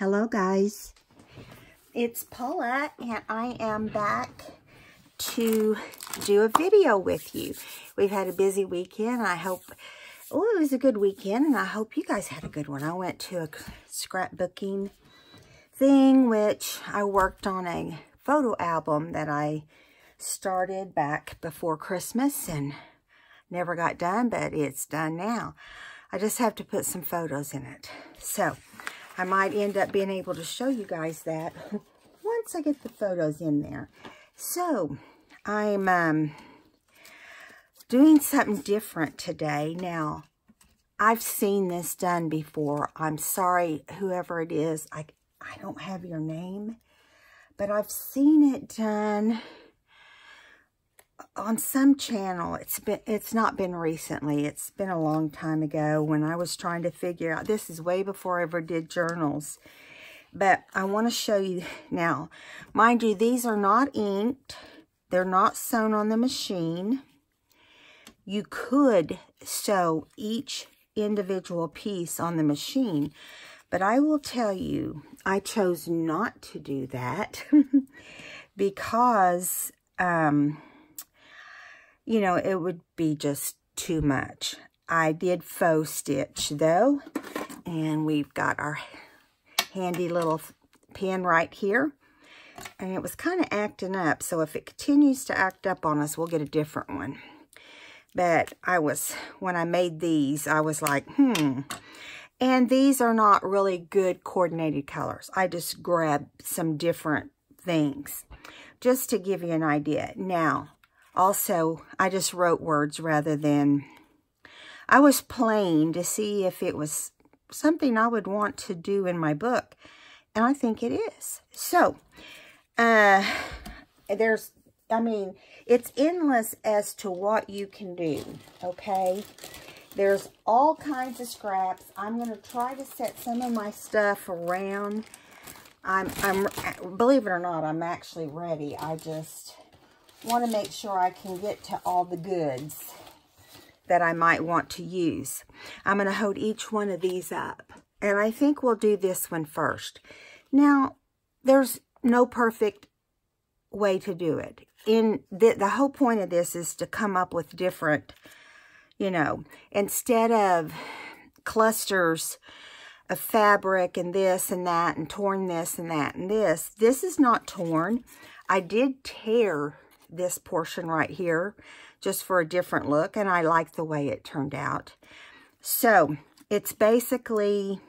Hello guys, it's Paula and I am back to do a video with you. We've had a busy weekend. I hope, it was a good weekend and I hope you guys had a good one. I went to a scrapbooking thing, which I worked on a photo album that I started back before Christmas and never got done, but it's done now. I just have to put some photos in it. So I might end up being able to show you guys that once I get the photos in there. So I'm doing something different today. Now, I've seen this done before. I'm sorry, whoever it is. I don't have your name, but I've seen it done on some channel. It's not been recently. It's been a long time ago when I was trying to figure out. This is way before I ever did journals. But I want to show you now. Mind you, these are not inked. They're not sewn on the machine. You could sew each individual piece on the machine. But I will tell you, I chose not to do that because you know, it would be just too much. I did faux stitch though, and we've got our handy little pin right here, and it was kind of acting up, so if it continues to act up on us, we'll get a different one. But when I made these, I was like, and these are not really good coordinated colors. I just grabbed some different things just to give you an idea. Now, also, I just wrote words rather than, I was playing to see if it was something I would want to do in my book. And I think it is. So, it's endless as to what you can do, okay? There's all kinds of scraps. I'm going to try to set some of my stuff around. Believe it or not, I'm actually ready. I just want to make sure I can get to all the goods that I might want to use. I'm going to hold each one of these up. And I think we'll do this one first. Now, there's no perfect way to do it. The whole point of this is to come up with different, you know, instead of clusters of fabric and this and that and torn this and that and this is not torn. I did tear this portion right here just for a different look, and I like the way it turned out. So it's basically,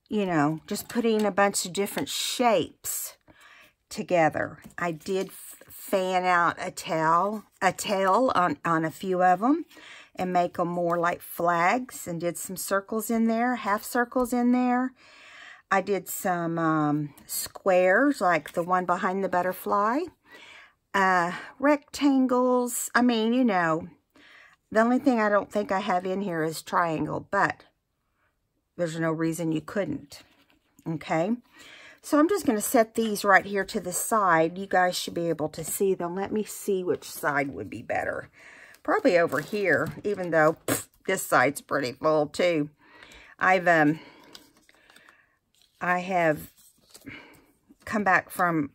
you know, just putting a bunch of different shapes together. I did fan out a tail on a few of them and make them more like flags, and did some circles in there, half circles in there. I did some squares like the one behind the butterfly. Rectangles. I mean, you know, the only thing I don't think I have in here is triangle, but there's no reason you couldn't. Okay. So I'm just going to set these right here to the side. You guys should be able to see them. Let me see which side would be better. Probably over here, even though this side's pretty full too. I have come back from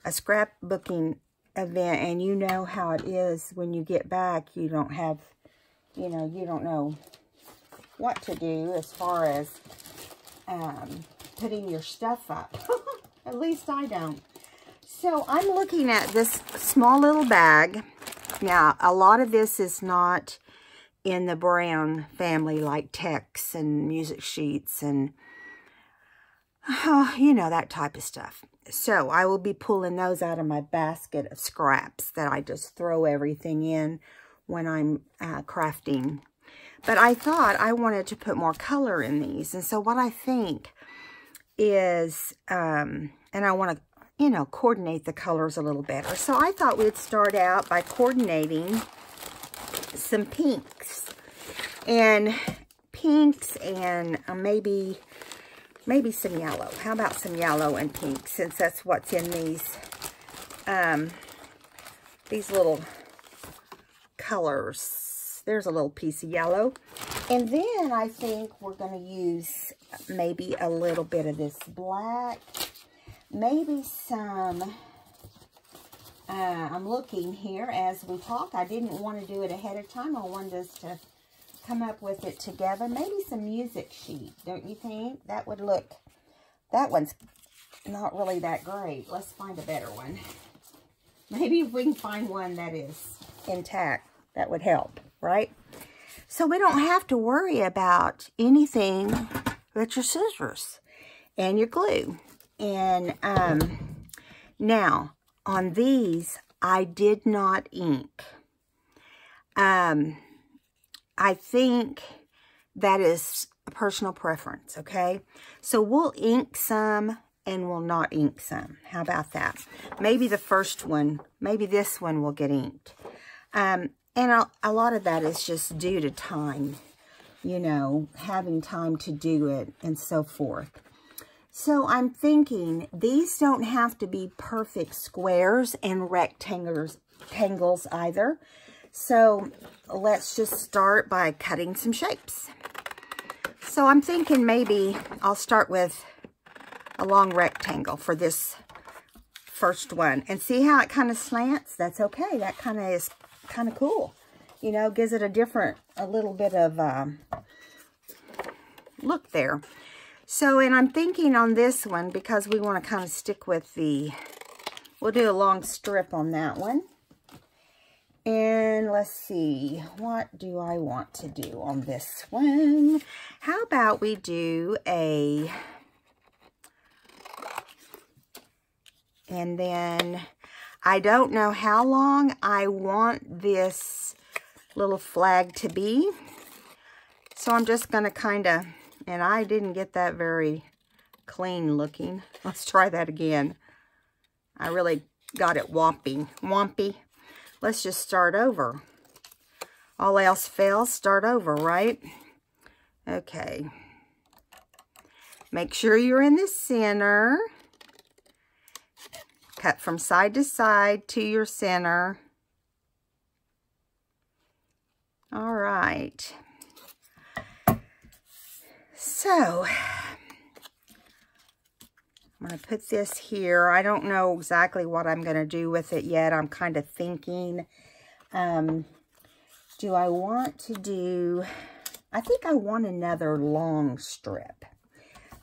a scrapbooking event, and you know how it is when you get back. You don't have, you don't know what to do as far as putting your stuff up. At least I don't. So I'm looking at this small little bag. Now, a lot of this is not in the brown family, like texts and music sheets and you know, that type of stuff. So I will be pulling those out of my basket of scraps that I just throw everything in when I'm crafting. But I thought I wanted to put more color in these. And so what I think is, and I want to, you know, coordinate the colors a little better. So I thought we'd start out by coordinating some pinks. And maybe some yellow. How about some yellow and pink, since that's what's in these little colors. There's a little piece of yellow. And then I think we're going to use maybe a little bit of this black. Maybe some, I'm looking here as we talk. I didn't want to do it ahead of time. I wanted us to come up with it together. Maybe some music sheet, don't you think? That would look, that one's not really that great. Let's find a better one. Maybe if we can find one that is intact, that would help, right? So we don't have to worry about anything but your scissors and your glue. And now, on these, I did not ink. I think that is a personal preference, okay? So we'll ink some and we'll not ink some. How about that? Maybe the first one, maybe this one will get inked. And a lot of that is just due to time, you know, having time to do it and so forth. So I'm thinking these don't have to be perfect squares and rectangles either. So let's just start by cutting some shapes. So I'm thinking maybe I'll start with a long rectangle for this first one. And see how it kind of slants? That's okay. That kind of is kind of cool, you know, gives it a little bit of look there. So, and I'm thinking on this one, because we want to kind of stick with we'll do a long strip on that one. And let's see, what do I want to do on this one? How about we do and then I don't know how long I want this little flag to be. So I'm just going to kind of, and I didn't get that very clean looking. Let's try that again. I really got it wompy. Let's just start over. All else fails, start over, right? Okay. Make sure you're in the center. Cut from side to side to your center. All right. So, I'm going to put this here. I don't know exactly what I'm going to do with it yet. I'm kind of thinking, do I want to do, I think I want another long strip.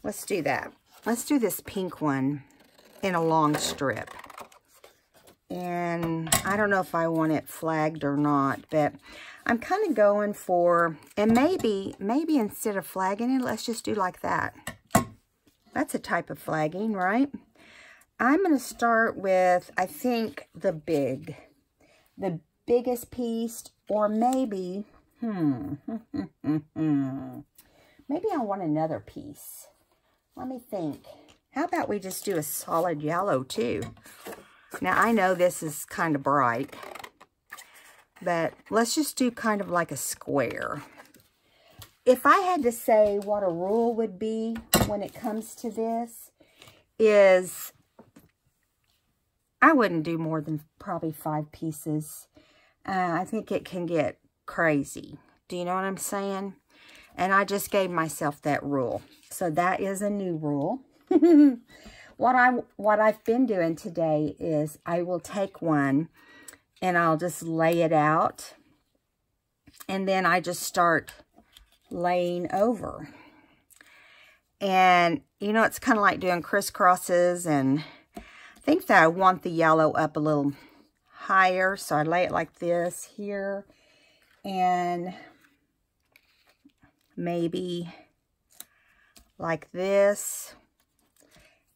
Let's do that. Let's do this pink one in a long strip. And I don't know if I want it flagged or not, but I'm kind of going for, and maybe instead of flagging it, let's just do like that. That's a type of flagging, right? I'm going to start with, I think, the biggest piece, or maybe, maybe I want another piece. Let me think. How about we just do a solid yellow too? Now, I know this is kind of bright, but let's just do kind of like a square. If I had to say what a rule would be when it comes to this, is I wouldn't do more than probably 5 pieces. I think it can get crazy. Do you know what I'm saying? And I just gave myself that rule. So that is a new rule. What I've been doing today is I will take one and I'll just lay it out. And then I just start laying over. And, you know, it's kind of like doing crisscrosses. And I think that I want the yellow up a little higher. So I lay it like this here. And maybe like this.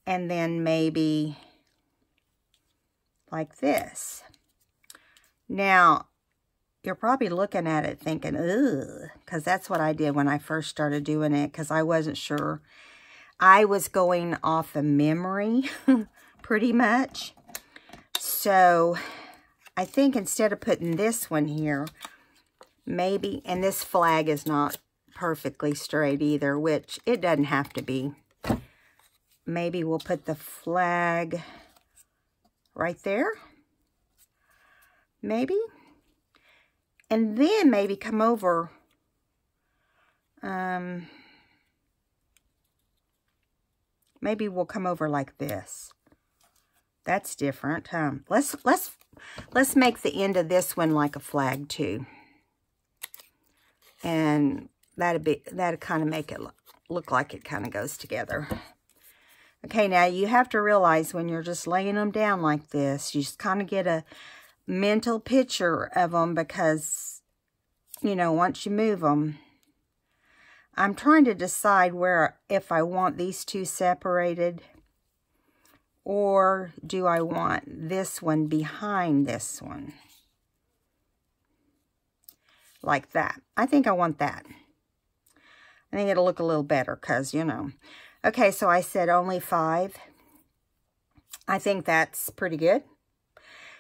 And then maybe like this. Now, you're probably looking at it thinking, ugh, because that's what I did when I first started doing it, because I wasn't sure. I was going off of memory, pretty much. So, I think instead of putting this one here, maybe, and this flag is not perfectly straight either, which it doesn't have to be. Maybe we'll put the flag right there. Maybe. And then maybe come over Maybe we'll come over like this. That's different, huh? Let's make the end of this one like a flag too. And that'd kind of make it look like it kind of goes together. Okay, now you have to realize when you're just laying them down like this, you just kind of get a mental picture of them because, you know, once you move them, I'm trying to decide if I want these two separated or do I want this one behind this one? Like that. I think I want that. I think it'll look a little better because, you know. Okay, so I said only 5. I think that's pretty good.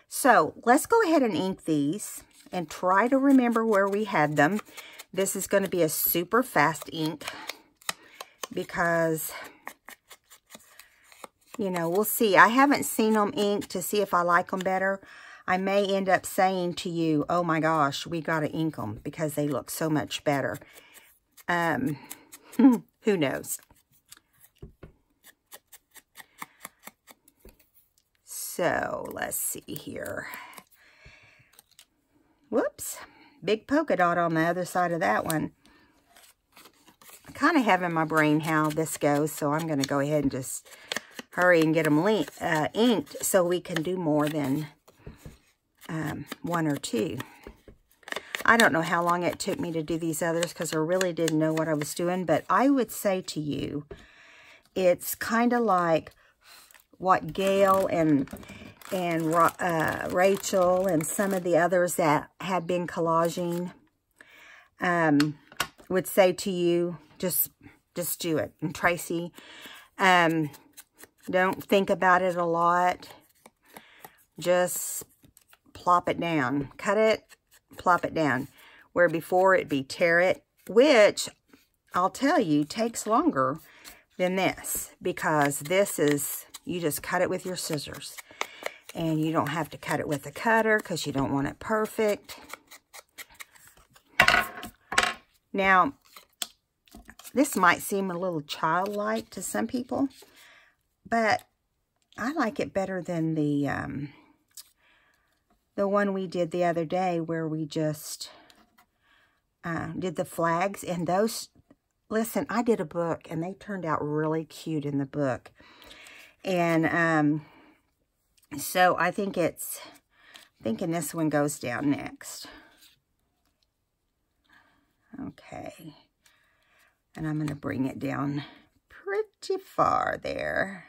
So let's go ahead and ink these and try to remember where we had them. This is going to be a super fast ink because, you know, we'll see. I haven't seen them inked to see if I like them better. I may end up saying to you, oh my gosh, we got to ink them because they look so much better. Who knows? So let's see here. Whoops. Big polka dot on the other side of that one. I kind of have in my brain how this goes, so I'm going to go ahead and just hurry and get them inked so we can do more than 1 or 2. I don't know how long it took me to do these others because I really didn't know what I was doing, but I would say to you, it's kind of like what Gail and Rachel and some of the others that have been collaging would say to you, just do it. And Tracy, don't think about it a lot. Just plop it down. Cut it, plop it down. Where before it'd be tear it, which I'll tell you takes longer than this because this is, you just cut it with your scissors. And you don't have to cut it with a cutter because you don't want it perfect. Now, this might seem a little childlike to some people, but I like it better than the one we did the other day where we just did the flags. And those, listen, I did a book and they turned out really cute in the book. And so I think thinking this one goes down next. Okay. And I'm going to bring it down pretty far there.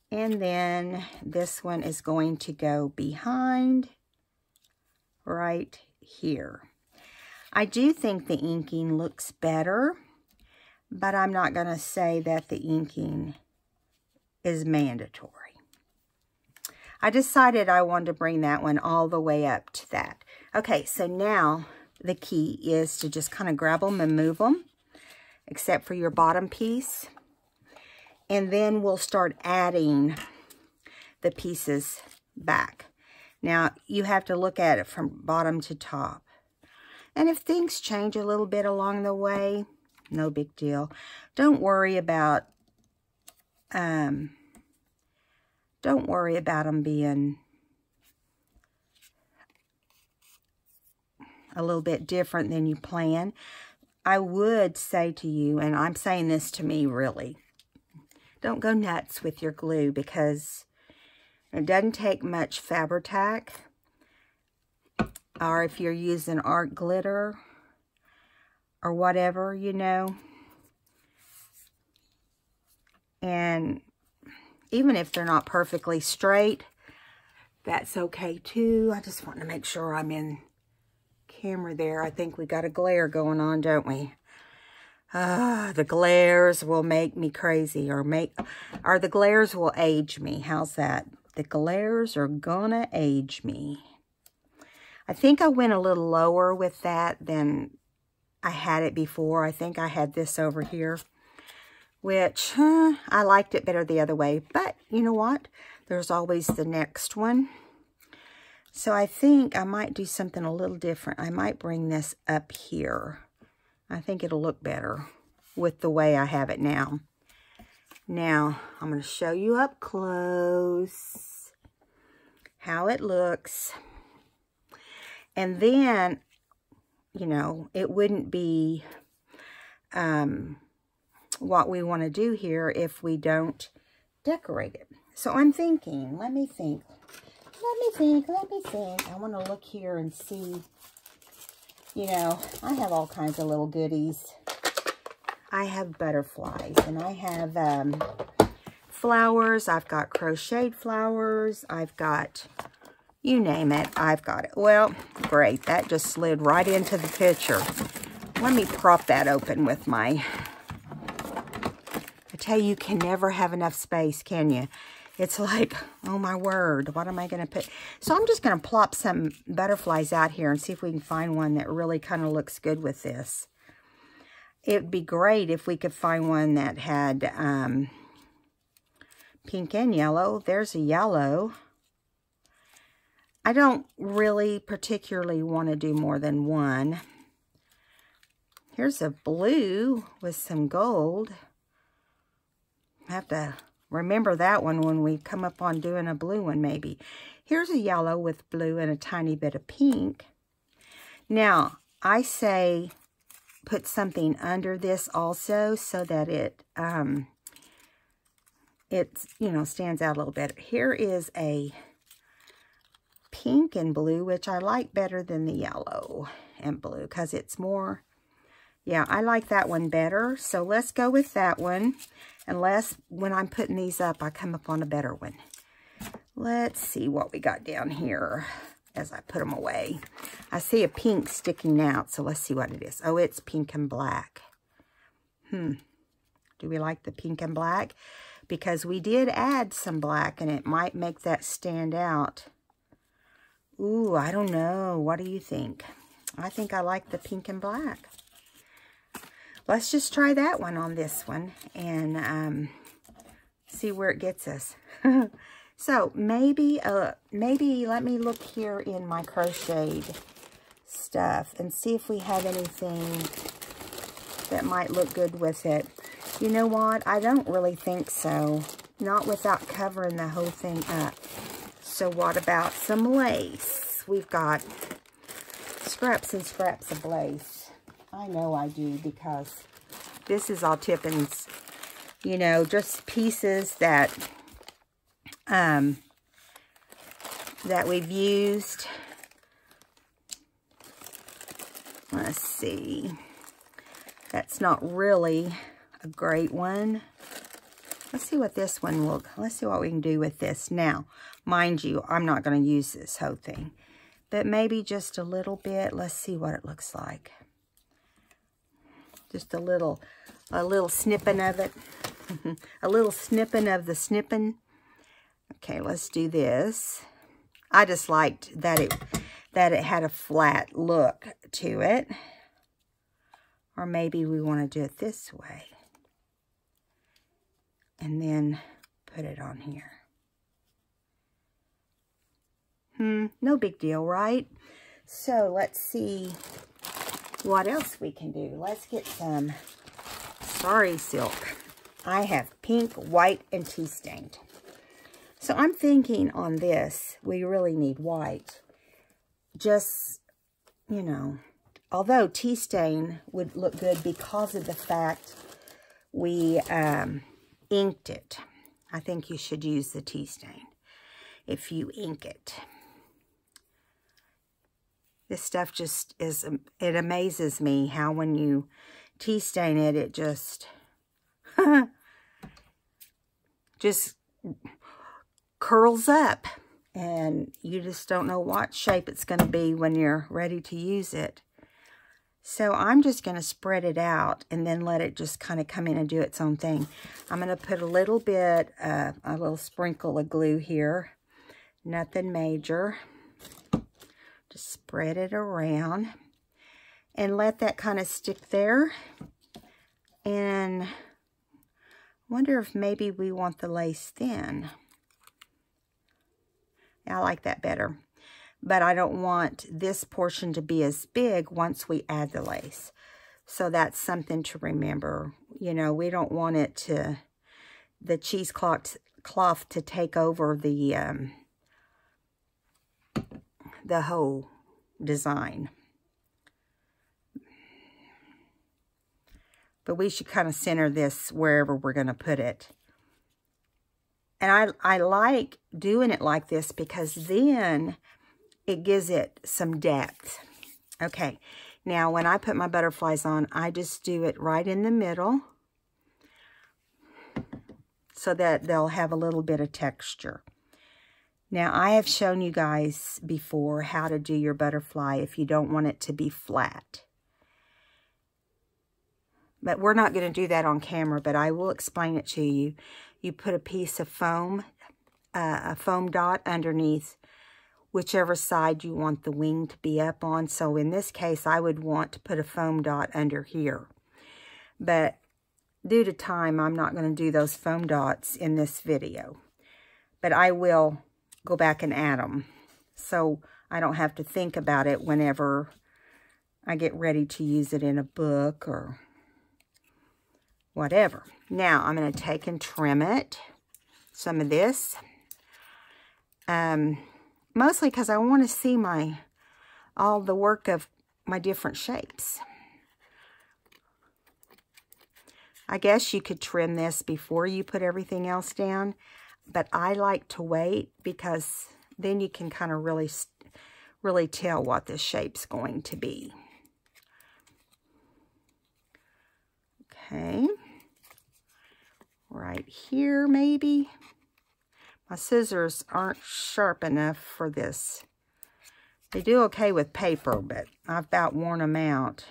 And then this one is going to go behind right here. I do think the inking looks better, but I'm not going to say that the inking is mandatory. I decided I wanted to bring that one all the way up to that. Okay, so now the key is to just kind of grab them and move them, except for your bottom piece. And then we'll start adding the pieces back. Now, you have to look at it from bottom to top. And if things change a little bit along the way, no big deal. Don't worry about them being a little bit different than you plan. I would say to you, and I'm saying this to me really, don't go nuts with your glue because it doesn't take much Fabri-Tac. Or if you're using art glitter or whatever, you know. And even if they're not perfectly straight, that's okay too. I just want to make sure I'm in camera there. I think we got a glare going on, don't we? The glares will make me crazy, or the glares will age me. How's that? The glares are gonna age me. I think I went a little lower with that than I had it before. I think I had this over here, which I liked it better the other way. But you know what? There's always the next one. So I think I might do something a little different. I might bring this up here I think it'll look better with the way I have it now. Now, I'm going to show you up close how it looks. And then, you know, it wouldn't be what we want to do here if we don't decorate it. So I'm thinking, let me think. I want to look here and see. You know, I have all kinds of little goodies. I have butterflies, and I have flowers. I've got crocheted flowers. I've got, you name it, I've got it. Well, great. That just slid right into the picture. Let me prop that open with my... I tell you can never have enough space, can you? It's like, oh my word, what am I going to put? So I'm just going to plop some butterflies out here and see if we can find one that really kind of looks good with this. It would be great if we could find one that had pink and yellow. There's a yellow. I don't really particularly want to do more than one. Here's a blue with some gold. I have to remember that one when we come up on doing a blue one maybe. Here's a yellow with blue and a tiny bit of pink. Now, I say put something under this also so that it, you know, stands out a little bit. Here is a pink and blue, which I like better than the yellow and blue because it's more, yeah, I like that one better. So let's go with that one. Unless when I'm putting these up, I come up on a better one. Let's see what we got down here as I put them away. I see a pink sticking out, so let's see what it is. Oh, it's pink and black. Do we like the pink and black? Because we did add some black, and it might make that stand out. Ooh, I don't know. What do you think? I think I like the pink and black. Let's just try that one on this one and see where it gets us. So maybe let me look here in my crocheted stuff and see if we have anything that might look good with it. You know what? I don't really think so. Not without covering the whole thing up. So what about some lace? We've got scraps and scraps of lace. I know I do because this is all Tippins, you know, just pieces that that we've used. Let's see. That's not really a great one. Let's see what this one will, let's see what we can do with this. Now, mind you, I'm not going to use this whole thing, but maybe just a little bit. Let's see what it looks like. Just a little snipping of it. A little snipping of the snipping. Okay, let's do this. I just liked that it had a flat look to it. Or maybe we want to do it this way. And then put it on here. No big deal, right? So let's see what else we can do. Let's get some Sari silk. I have pink, white, and tea stained. So I'm thinking on this, we really need white. Just, you know, although tea stain would look good because of the fact we inked it. I think you should use the tea stain if you ink it. This stuff just is, it amazes me how when you tea stain it, it just, just curls up. And you just don't know what shape it's going to be when you're ready to use it. So I'm just going to spread it out and then let it just kind of come in and do its own thing. I'm going to put a little bit, a little sprinkle of glue here. Nothing major. Just spread it around and let that kind of stick there. And wonder if maybe we want the lace thin. I like that better. But I don't want this portion to be as big once we add the lace. So that's something to remember. You know, we don't want it to, the cheesecloth to take over the whole design. But we should kind of center this wherever we're going to put it. And I like doing it like this because then it gives it some depth. Okay, now when I put my butterflies on, I just do it right in the middle so that they'll have a little bit of texture. Now, I have shown you guys before how to do your butterfly if you don't want it to be flat. But we're not going to do that on camera, but I will explain it to you. You put a piece of foam, a foam dot underneath whichever side you want the wing to be up on. So in this case, I would want to put a foam dot under here. But due to time, I'm not going to do those foam dots in this video. But I will go back and add them, so I don't have to think about it whenever I get ready to use it in a book or whatever. Now, I'm going to take and trim it, some of this. Mostly because I want to see all the work of my different shapes. I guess you could trim this before you put everything else down, but I like to wait because then you can kind of really tell what this shape's going to be. Okay. Right here, maybe. My scissors aren't sharp enough for this. They do okay with paper, but I've about worn them out.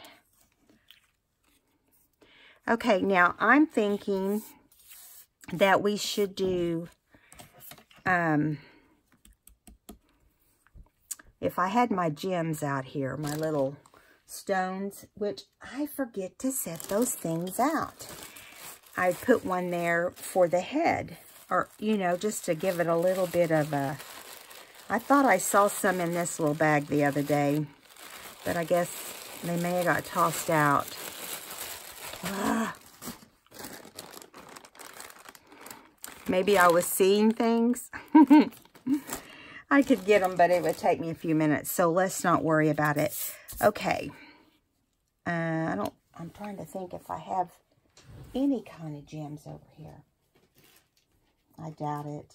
Okay, now I'm thinking that we should do, if I had my gems out here, my little stones, which I forget to set those things out. I'd put one there for the head, or, you know, just to give it a little bit of a, I thought I saw some in this little bag the other day, but I guess they may have got tossed out. Maybe I was seeing things. I could get them, but it would take me a few minutes, so let's not worry about it. Okay. I'm trying to think if I have any kind of gems over here. I doubt it.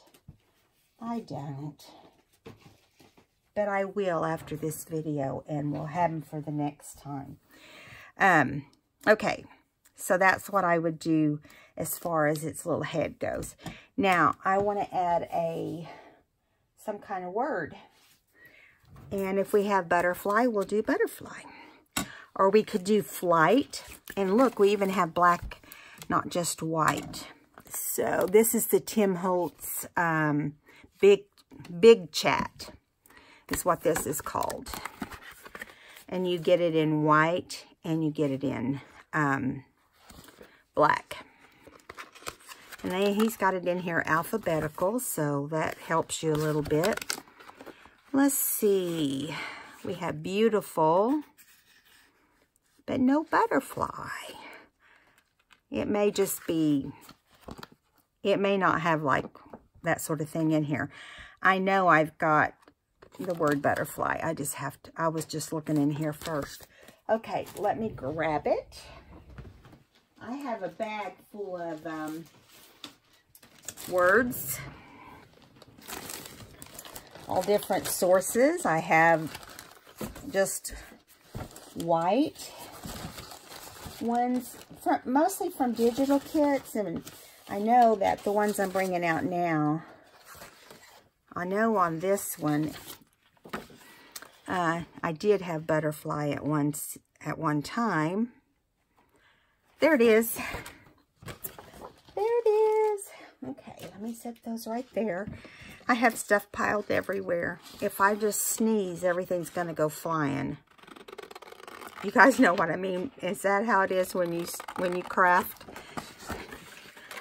I don't. But I will after this video, and we'll have them for the next time. Okay, so that's what I would do as far as its little head goes. Now, I want to add some kind of word. And if we have butterfly, we'll do butterfly. Or we could do flight. And look, we even have black, not just white. So this is the Tim Holtz Big Chat is what this is called. And you get it in white and you get it in black. And then he's got it in here alphabetical, so that helps you a little bit. Let's see. We have beautiful, but no butterfly. It may just be, it may not have like that sort of thing in here. I know I've got the word butterfly. I just have to, I was just looking in here first. Okay, let me grab it. I have a bag full of words, all different sources. I have just white ones, mostly from Digital Kits, and I know that the ones I'm bringing out now, I know on this one, I did have butterfly at one time. There it is. There it is. Okay, let me set those right there. I have stuff piled everywhere. If I just sneeze, everything's going to go flying. You guys know what I mean. Is that how it is when you craft?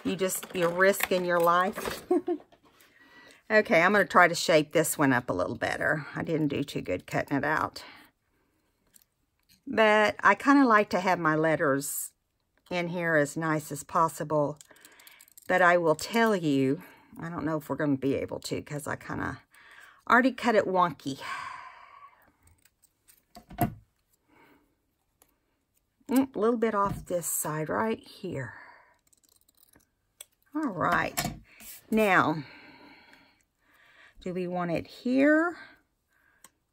You're risking your life. Okay, I'm going to try to shape this one up a little better. I didn't do too good cutting it out. But I kind of like to have my letters in here as nice as possible. But I will tell you, I don't know if we're going to be able to because I kind of already cut it wonky. A little bit off this side right here. All right. Now, do we want it here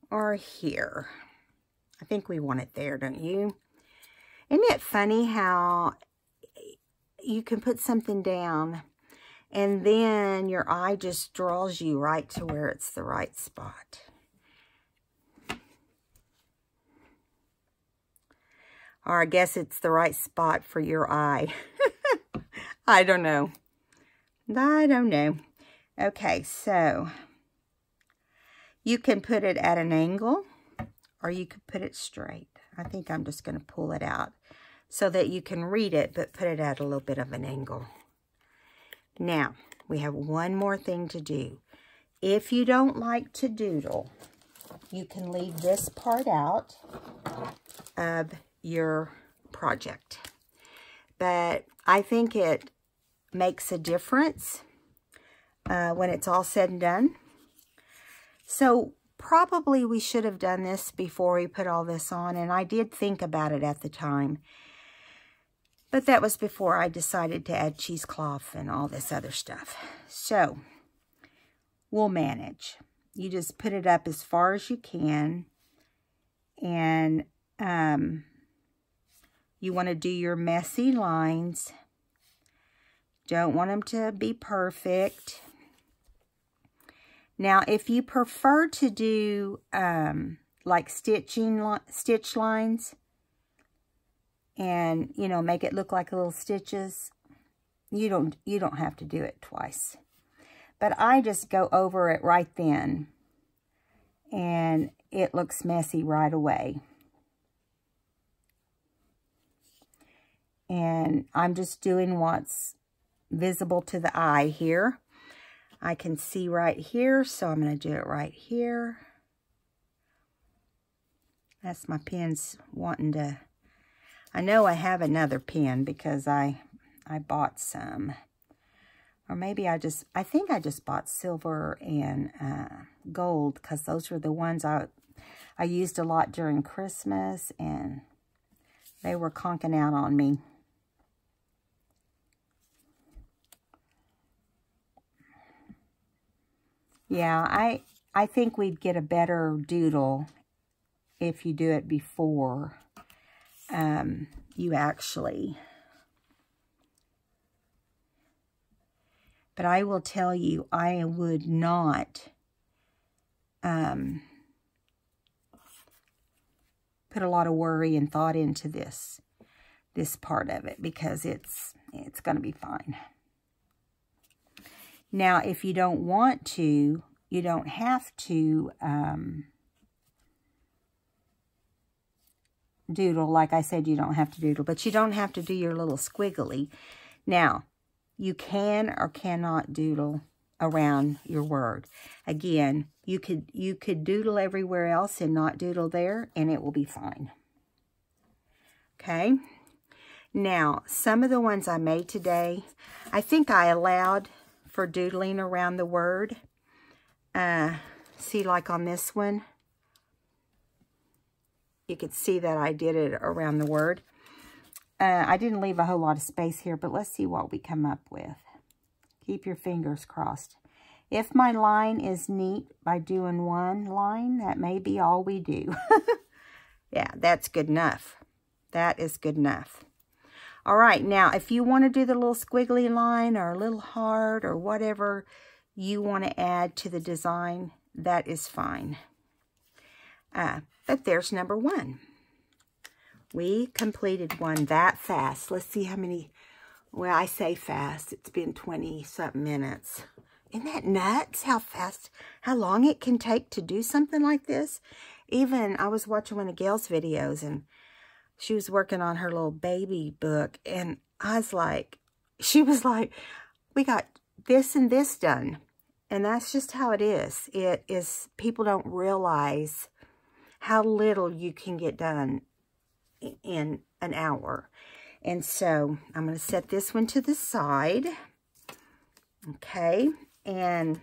or here? I think we want it there, don't you? Isn't it funny how you can put something down and then your eye just draws you right to where it's the right spot? Or I guess it's the right spot for your eye. I don't know. I don't know. Okay, so you can put it at an angle or you could put it straight. I think I'm just going to pull it out so that you can read it, but put it at a little bit of an angle. Now, we have one more thing to do. If you don't like to doodle, you can leave this part out of your project. But I think it makes a difference when it's all said and done. So probably we should have done this before we put all this on, and I did think about it at the time. But that was before I decided to add cheesecloth and all this other stuff. So we'll manage. You just put it up as far as you can, and you want to do your messy lines. Don't want them to be perfect. Now, if you prefer to do like stitch lines and, you know, make it look like little stitches, you don't have to do it twice. But I just go over it right then, and it looks messy right away. And I'm just doing what's visible to the eye here. I can see right here, so I'm going to do it right here. That's my pen's wanting to... I know I have another pen because I bought some. Or maybe I think I just bought silver and gold, because those were the ones I used a lot during Christmas, and they were conking out on me. Yeah, I think we'd get a better doodle if you do it before you actually... But I will tell you, I would not put a lot of worry and thought into this part of it, because it's going to be fine. Now, if you don't want to, you don't have to doodle. Like I said, you don't have to doodle, but you don't have to do your little squiggly. Now, you can or cannot doodle around your word. Again, you could doodle everywhere else and not doodle there, and it will be fine. Okay? Now, some of the ones I made today, I think I allowed for doodling around the word. See, like on this one, you could see that I did it around the word. I didn't leave a whole lot of space here, but let's see what we come up with. Keep your fingers crossed. If my line is neat by doing one line, that may be all we do. Yeah, that's good enough. That is good enough. All right, now, if you want to do the little squiggly line or a little heart or whatever you want to add to the design, that is fine. But there's number one. We completed one that fast. Let's see how many, well, I say fast. It's been 20-something minutes. Isn't that nuts? How fast, how long it can take to do something like this? Even, I was watching one of Gail's videos, and she was working on her little baby book, and I was like, she was like, we got this and this done. And that's just how it is. It is, people don't realize how little you can get done in an hour. And so I'm going to set this one to the side. Okay, and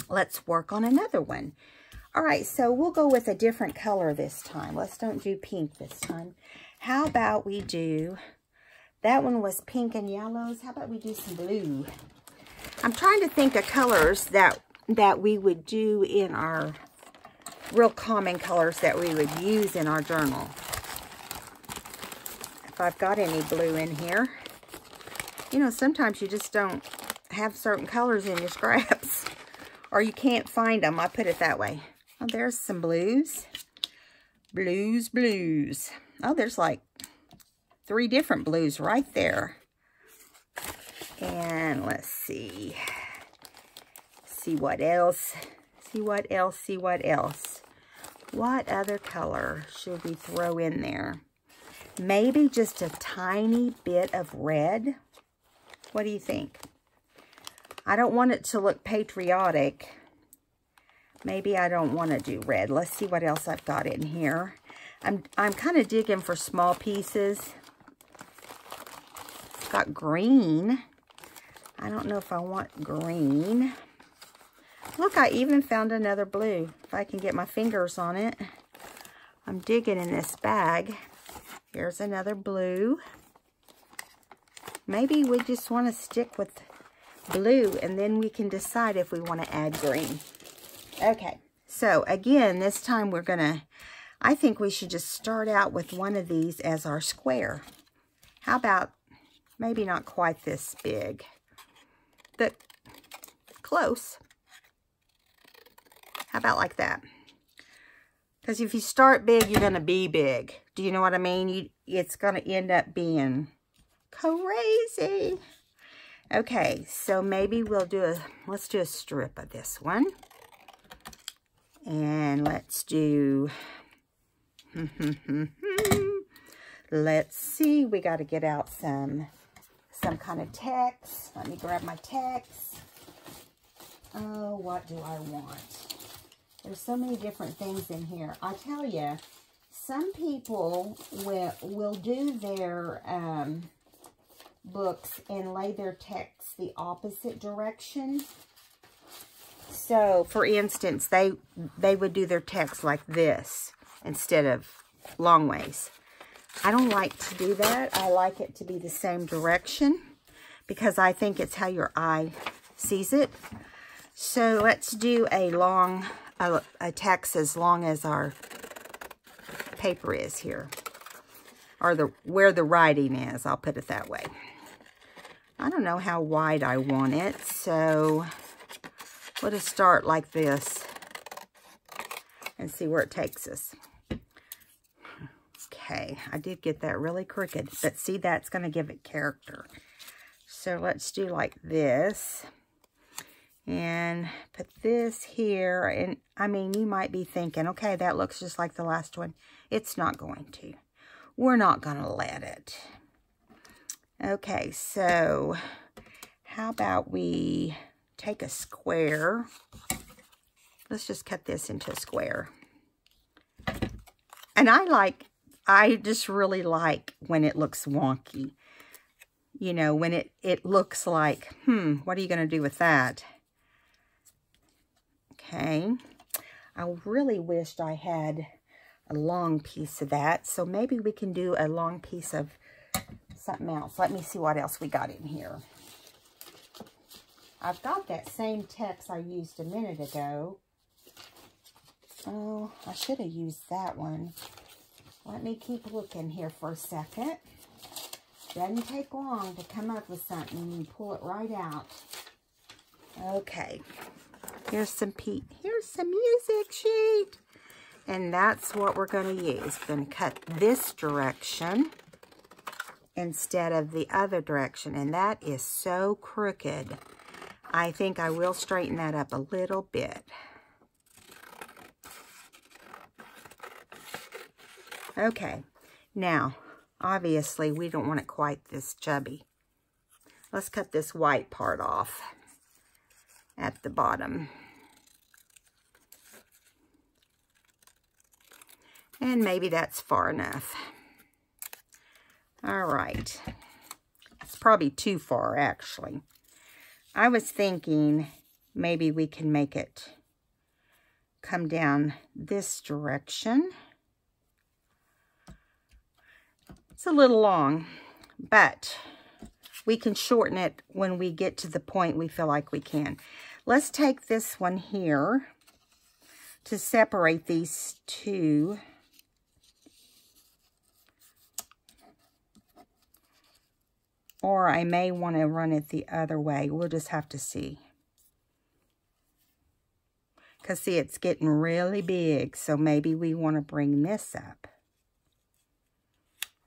let's work on another one. All right, so we'll go with a different color this time. Let's don't do pink this time. How about we do, that one was pink and yellows. How about we do some blue? I'm trying to think of colors that we would do in our real common colors that we would use in our journal. If I've got any blue in here. You know, sometimes you just don't have certain colors in your scraps. Or you can't find them. I put it that way. Oh, there's some blues. Blues, blues. Oh, there's like 3 different blues right there. And let's see. See what else. See what else. See what else. What other color should we throw in there? Maybe just a tiny bit of red. What do you think? I don't want it to look patriotic. Maybe I don't want to do red. Let's see what else I've got in here. I'm kind of digging for small pieces. It's got green. I don't know if I want green. Look, I even found another blue. If I can get my fingers on it. I'm digging in this bag. Here's another blue. Maybe we just want to stick with blue, and then we can decide if we want to add green. Okay, so again, this time we're gonna, I think we should just start out with one of these as our square. How about, maybe not quite this big, but close. How about like that? Because if you start big, you're gonna be big. Do you know what I mean? It's gonna end up being crazy. Okay, so maybe we'll do let's do a strip of this one. And let's do, let's see, we got to get out some kind of text. Let me grab my text. Oh, what do I want? There's so many different things in here. I tell you, some people will do their books and lay their text the opposite direction. So, for instance, they would do their text like this instead of long ways. I don't like to do that. I like it to be the same direction because I think it's how your eye sees it. So, let's do a text as long as our paper is here. Or where the writing is, I'll put it that way. I don't know how wide I want it, so we'll just start like this and see where it takes us. Okay, I did get that really crooked, but see, that's going to give it character. So let's do like this and put this here. And I mean, you might be thinking, okay, that looks just like the last one. It's not going to. We're not going to let it. Okay, so how about we take a square. Let's just cut this into a square. And I just really like when it looks wonky. You know, when it looks like, what are you going to do with that? Okay. I really wished I had a long piece of that. So maybe we can do a long piece of something else. Let me see what else we got in here. I've got that same text I used a minute ago. Oh, I should have used that one. Let me keep looking here for a second. Doesn't take long to come up with something and you pull it right out. Okay. Here's some music sheet. And that's what we're going to use. We're going to cut this direction instead of the other direction. And that is so crooked. I think I will straighten that up a little bit. Okay, now, obviously, we don't want it quite this chubby. Let's cut this white part off at the bottom. And maybe that's far enough. All right. It's probably too far, actually. I was thinking maybe we can make it come down this direction. It's a little long, but we can shorten it when we get to the point we feel like we can. Let's take this one here to separate these two. Or I may want to run it the other way. We'll just have to see. Because see, it's getting really big, so maybe we want to bring this up.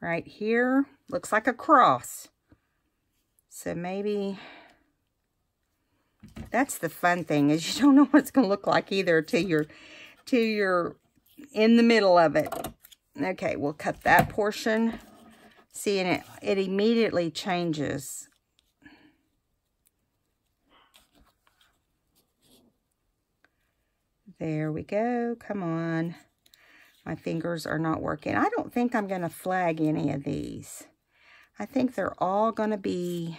Right here, looks like a cross. So maybe, that's the fun thing, is you don't know what it's going to look like either till you're in the middle of it. Okay, we'll cut that portion. See, and it immediately changes. There we go. Come on. My fingers are not working. I don't think I'm going to flag any of these. I think they're all going to be...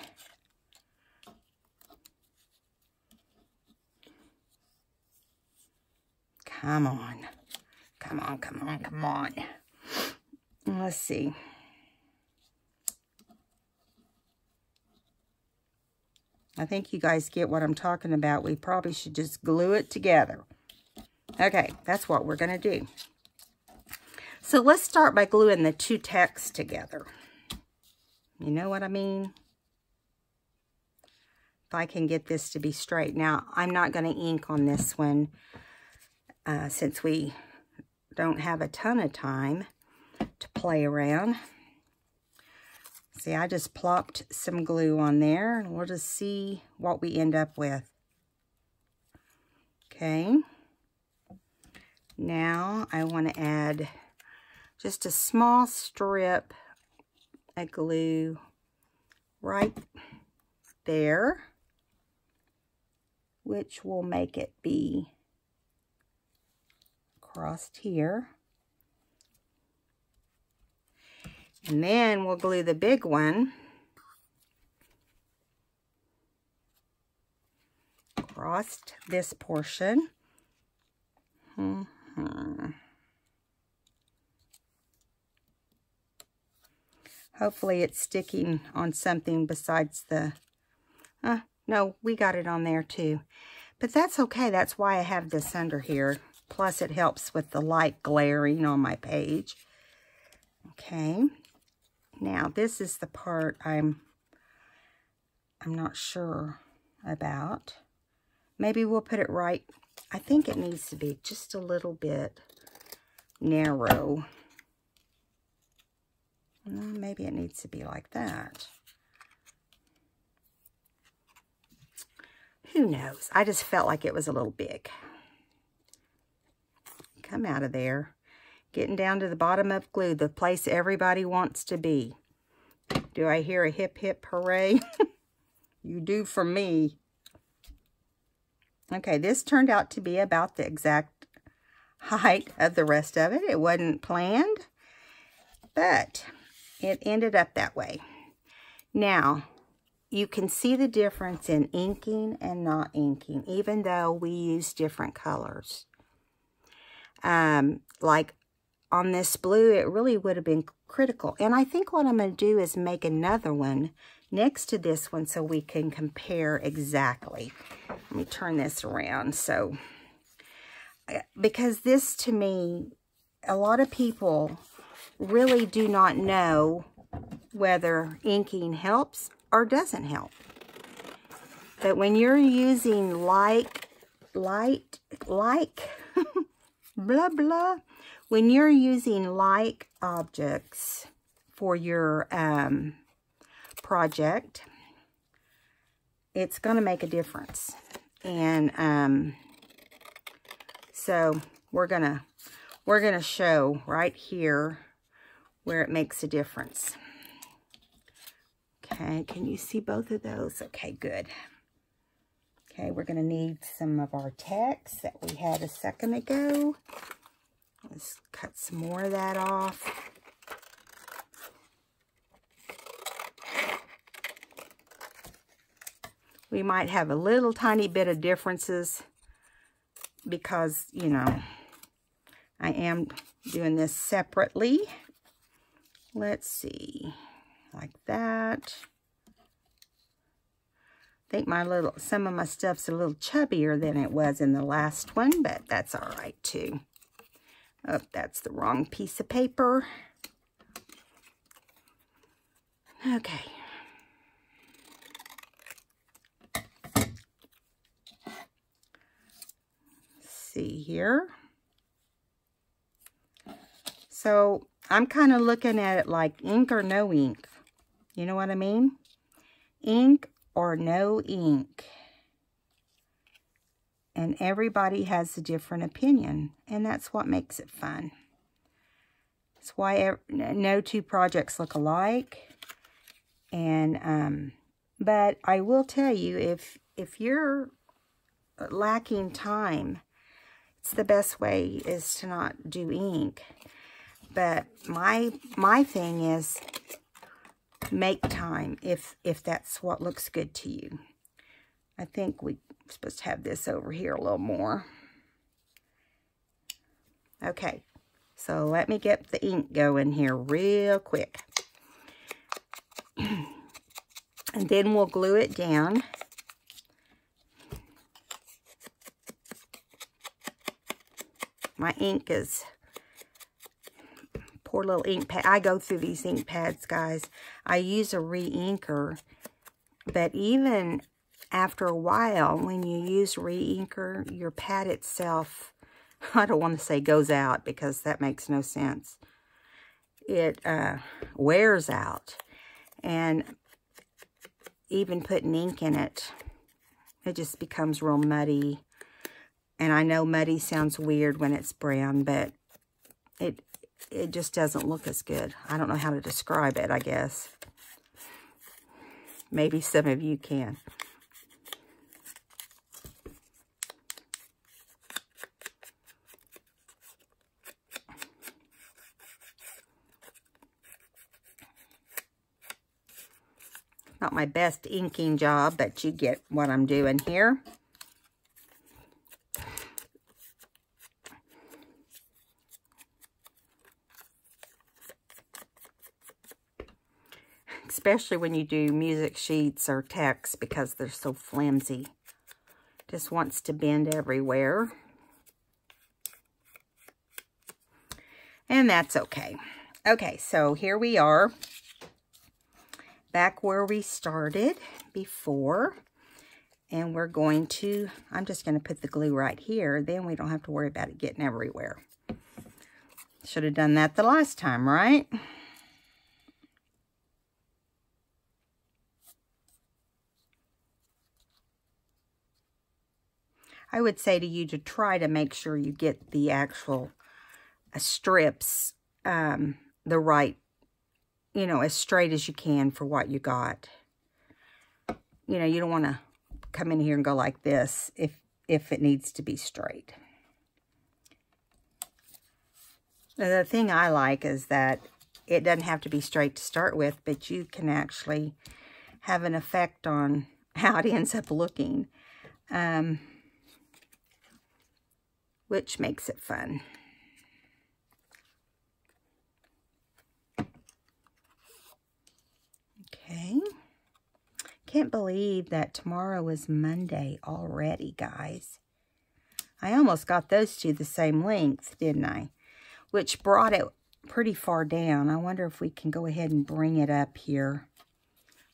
Come on. Come on, come on, come on. Let's see. I think you guys get what I'm talking about. We probably should just glue it together. Okay, that's what we're going to do. So let's start by gluing the two texts together. You know what I mean? If I can get this to be straight. Now, I'm not going to ink on this one since we don't have a ton of time to play around. See, I just plopped some glue on there, and we'll just see what we end up with. Okay. Now, I want to add just a small strip of glue right there, which will make it be crossed here. And then we'll glue the big one across this portion. Hopefully it's sticking on something besides the... no, we got it on there too. But that's okay. That's why I have this under here. Plus it helps with the light glaring on my page. Okay. Now, this is the part I'm not sure about. Maybe we'll put it right. I think it needs to be just a little bit narrow. Maybe it needs to be like that. Who knows? I just felt like it was a little big. Come out of there. Getting down to the bottom of glue, the place everybody wants to be. Do I hear a hip, hip, hooray? You do for me. Okay, this turned out to be about the exact height of the rest of it. It wasn't planned, but it ended up that way. Now, you can see the difference in inking and not inking, even though we use different colors. Like on this blue, it really would have been critical. And I think what I'm going to do is make another one next to this one so we can compare exactly. Let me turn this around. So, because this to me, a lot of people really do not know whether inking helps or doesn't help. But when you're using like, blah, blah, when you're using like objects for your project, it's going to make a difference. And so we're gonna show right here where it makes a difference. Okay, can you see both of those? Okay, good. Okay, we're going to need some of our text that we had a second ago. Let's cut some more of that off. We might have a little tiny bit of differences because, you know, I am doing this separately. Let's see, like that. I think some of my stuff's a little chubbier than it was in the last one, but that's all right too. Oh, that's the wrong piece of paper. Okay. See here. So I'm kind of looking at it like ink or no ink. You know what I mean? Ink or no ink. And everybody has a different opinion, and that's what makes it fun. That's why no two projects look alike. And but I will tell you, if you're lacking time, it's the best way is to not do ink. But my thing is make time if that's what looks good to you. I think we're supposed to have this over here a little more. Okay, so let me get the ink going here real quick. And then we'll glue it down. My ink is, poor little ink pad. I go through these ink pads, guys. I use a re-inker, but even after a while, when you use re-inker, your pad itself, I don't want to say goes out because that makes no sense. It wears out. And even putting ink in it, it just becomes real muddy. And I know muddy sounds weird when it's brown, but it just doesn't look as good. I don't know how to describe it, I guess. Maybe some of you can. Not my best inking job, but you get what I'm doing here. Especially when you do music sheets or text because they're so flimsy. Just wants to bend everywhere. And that's okay. Okay, so here we are. Back where we started before. And we're going to, I'm just going to put the glue right here. Then we don't have to worry about it getting everywhere. Should have done that the last time, right? I would say to you to try to make sure you get the actual strips the right, you know, as straight as you can for what you got. You know, you don't want to come in here and go like this if it needs to be straight. Now, the thing I like is that it doesn't have to be straight to start with, but you can actually have an effect on how it ends up looking. Which makes it fun. Okay. Can't believe that tomorrow is Monday already, guys. I almost got those two the same length, didn't I? Which brought it pretty far down. I wonder if we can go ahead and bring it up here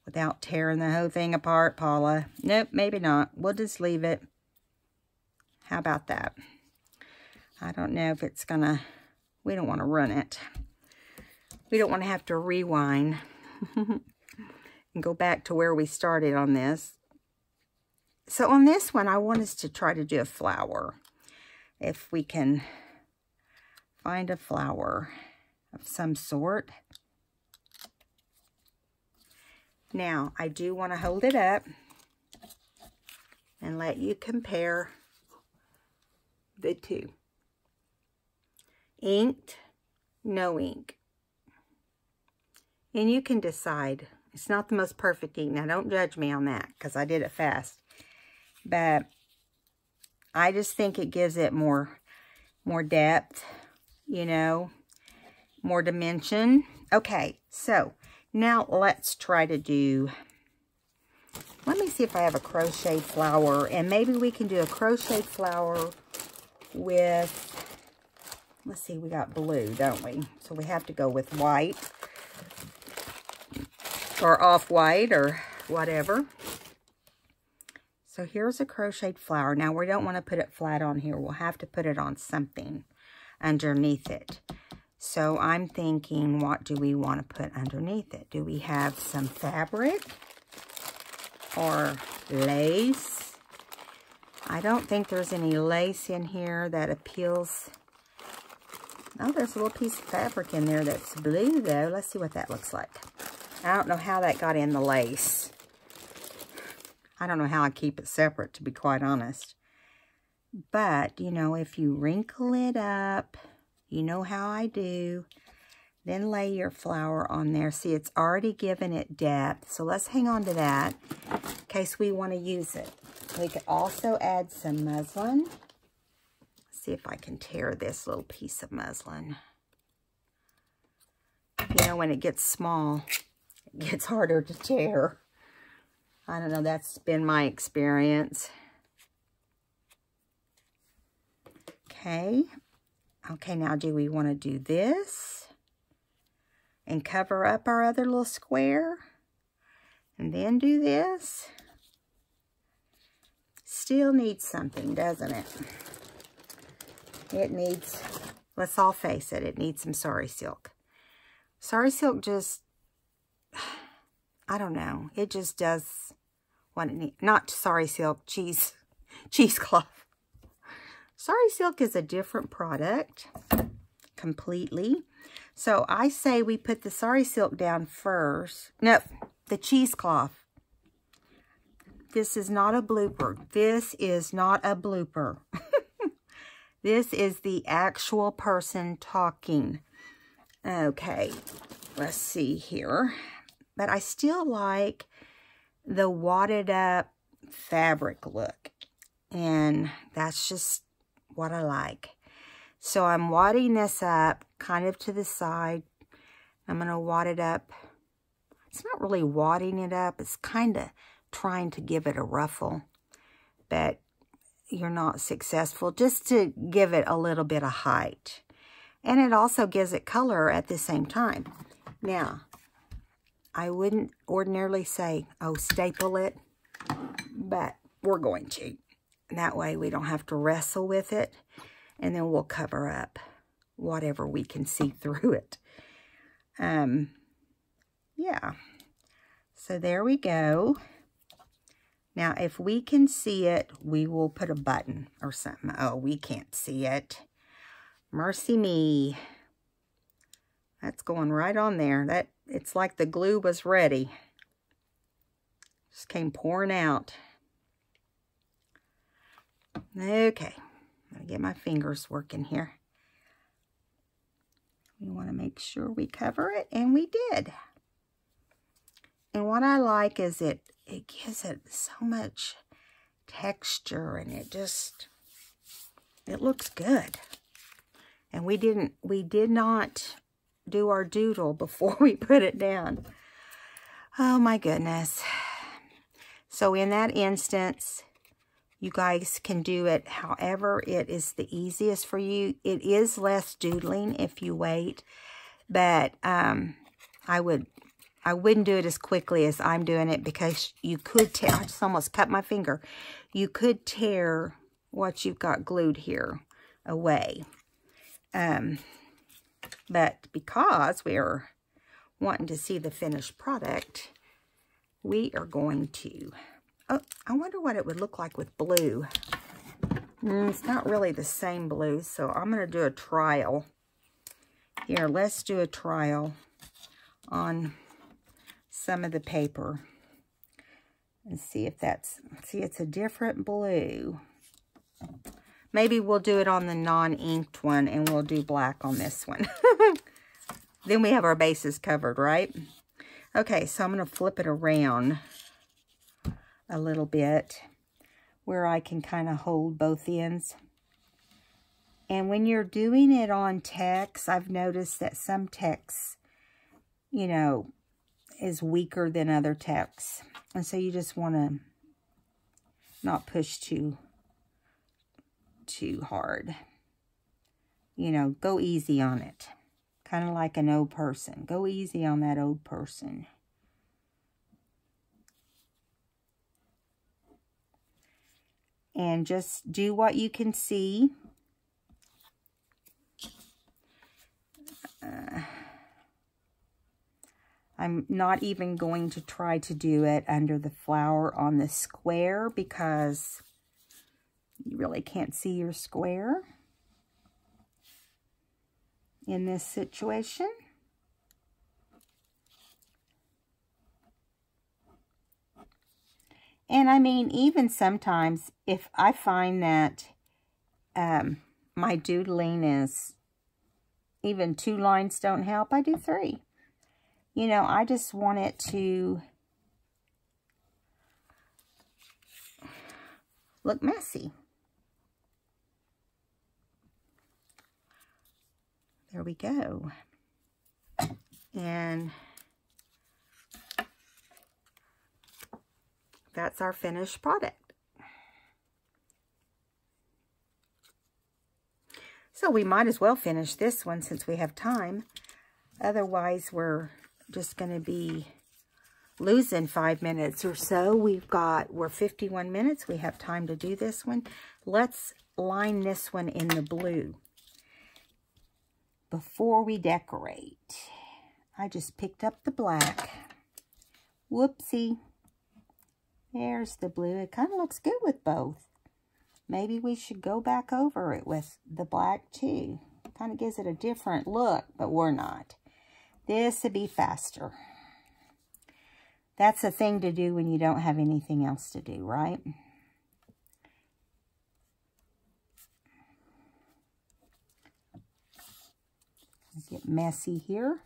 without tearing the whole thing apart, Paula. Nope, maybe not. We'll just leave it. How about that? I don't know if it's gonna, we don't want to run it. We don't want to have to rewind and go back to where we started on this. So on this one, I want us to try to do a flower. If we can find a flower of some sort. Now, I do want to hold it up and let you compare the two. Inked, no ink. And you can decide It's not the most perfect ink. Now, don't judge me on that because I did it fast. But I just think it gives it more depth, you know, more dimension. Okay, so now let's try to do, let me see if I have a crochet flower, and maybe we can do a crochet flower with, let's see, we got blue, don't we? So we have to go with white or off-white or whatever. So here's a crocheted flower. Now we don't want to put it flat on here. We'll have to put it on something underneath it. So I'm thinking, what do we want to put underneath it? Do we have some fabric or lace? I don't think there's any lace in here that appeals. Oh, there's a little piece of fabric in there that's blue, though. Let's see what that looks like. I don't know how that got in the lace. I don't know how I keep it separate, to be quite honest. But, you know, if you wrinkle it up, you know how I do, then lay your flower on there. See, it's already given it depth. So let's hang on to that in case we want to use it. We could also add some muslin. Let's see if I can tear this little piece of muslin. You know, when it gets small, it gets harder to tear. I don't know, that's been my experience. Okay. Okay, now do we want to do this and cover up our other little square and then do this? Still needs something, doesn't it? It needs, let's all face it, it needs some sari silk. Sari silk just, I don't know, it just does what it needs. Not sari silk, cheesecloth. Sari silk is a different product completely. So I say we put the sari silk down first. No, the cheesecloth. This is not a blooper. This is not a blooper. This is the actual person talking. Okay, let's see here. But I still like the wadded up fabric look. And that's just what I like. So I'm wadding this up kind of to the side. I'm going to wad it up. It's not really wadding it up. It's kind of trying to give it a ruffle. But you're not successful. Just to give it a little bit of height. And it also gives it color at the same time. Now, I wouldn't ordinarily say, oh, staple it. But we're going to. That way we don't have to wrestle with it. And then we'll cover up whatever we can see through it. Yeah. So there we go. Now, if we can see it, we will put a button or something. Oh, we can't see it. Mercy me. That's going right on there. It's like the glue was ready. Just came pouring out. Okay. I'm going to get my fingers working here. We want to make sure we cover it, and we did. And what I like is it gives it so much texture, and it looks good. And we did not do our doodle before we put it down. Oh my goodness. So in that instance, you guys can do it however it is the easiest for you. It is less doodling if you wait, but I wouldn't do it as quickly as I'm doing it because you could tear. I just almost cut my finger. You could tear what you've got glued here away. But because we're wanting to see the finished product, we are going to... Oh, I wonder what it would look like with blue. It's not really the same blue, so I'm going to do a trial. Here, let's do a trial on some of the paper and see if that's... See, it's a different blue. Maybe we'll do it on the non-inked one, and we'll do black on this one. Then we have our bases covered, right? Okay, so I'm going to flip it around a little bit where I can kind of hold both ends. And when you're doing it on text, I've noticed that some text, you know, is weaker than other texts. And so you just want to not push too hard. You know, go easy on it. Kind of like an old person. Go easy on that old person. And just do what you can see. I'm not even going to try to do it under the flower on the square because you really can't see your square in this situation. And I mean, even sometimes if I find that my doodling is, even 2 lines don't help, I do 3. You know, I just want it to look messy. There we go. And that's our finished product. So we might as well finish this one since we have time. Otherwise, we're just going to be losing 5 minutes or so. We're 51 minutes. We have time to do this one. Let's line this one in the blue before we decorate. I just picked up the black. Whoopsie. There's the blue. It kind of looks good with both. Maybe we should go back over it with the black too. Kind of gives it a different look, but we're not. This would be faster. That's a thing to do when you don't have anything else to do, right? Get messy here.